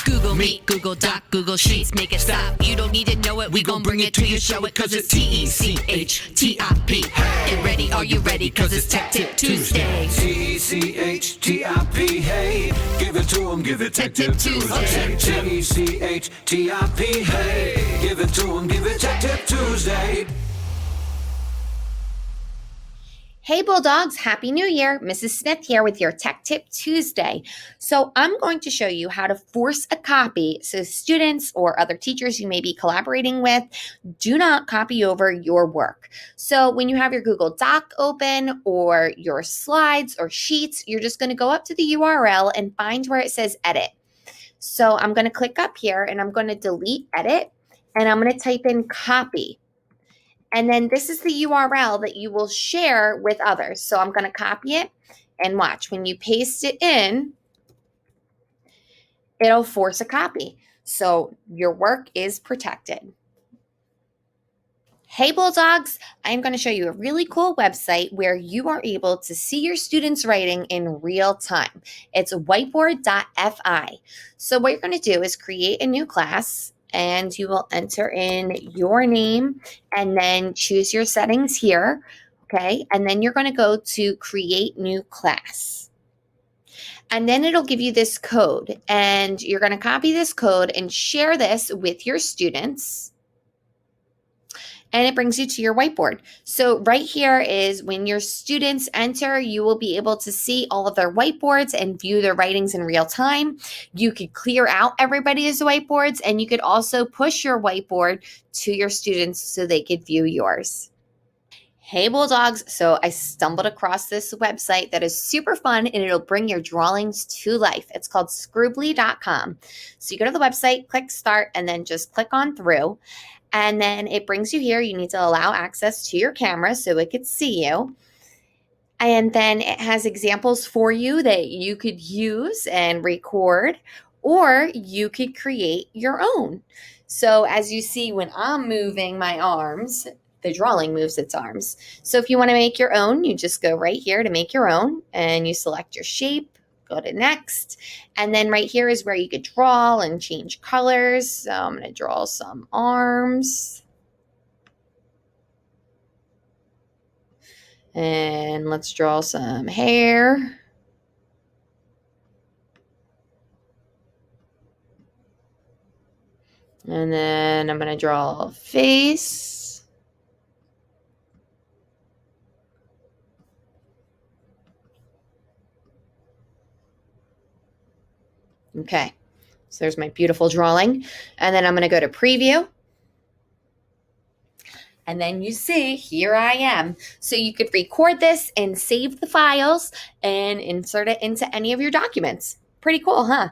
Google Meet, Google Doc, Google Sheets, make it stop. You don't need to know it, we gon' bring it to you, show it, cause it's T-E-C-H-T-I-P. Get ready, are you ready, cause it's Tech Tip Tuesday. T-E-C-H-T-I-P, hey, give it to 'em, give it Tech Tip Tuesday. T-E-C-H-T-I-P, hey, give it to 'em, give it Tech Tip Tuesday. Hey Bulldogs, Happy New Year. Mrs. Smith here with your Tech Tip Tuesday. So I'm going to show you how to force a copy so students or other teachers you may be collaborating with do not copy over your work. So when you have your Google Doc open or your slides or sheets, you're just going to go up to the URL and find where it says edit. So I'm going to click up here and I'm going to delete edit and I'm going to type in copy. And then this is the URL that you will share with others. So I'm going to copy it and watch. When you paste it in, it'll force a copy. So your work is protected. Hey Bulldogs, I'm going to show you a really cool website where you are able to see your students' writing in real time. It's whiteboard.fi. So what you're going to do is create a new class. And you will enter in your name and then choose your settings here, okay? And then you're going to go to create new class. And then it'll give you this code and you're going to copy this code and share this with your students. And it brings you to your whiteboard. So right here is when your students enter, you will be able to see all of their whiteboards and view their writings in real time. You could clear out everybody's whiteboards and you could also push your whiteboard to your students so they could view yours. Hey Bulldogs, so I stumbled across this website that is super fun and it'll bring your drawings to life. It's called Scroogly.com. So you go to the website, click start, and then just click on through. And then it brings you here. You need to allow access to your camera so it could see you. And then it has examples for you that you could use and record, or you could create your own. So as you see, when I'm moving my arms, the drawing moves its arms. So if you want to make your own, you just go right here to make your own and you select your shape. Go to next. And then right here is where you could draw and change colors. So I'm going to draw some arms. And let's draw some hair. And then I'm going to draw a face. Okay, so there's my beautiful drawing. And then I'm going to go to preview. And then you see, here I am. So you could record this and save the files and insert it into any of your documents. Pretty cool, huh?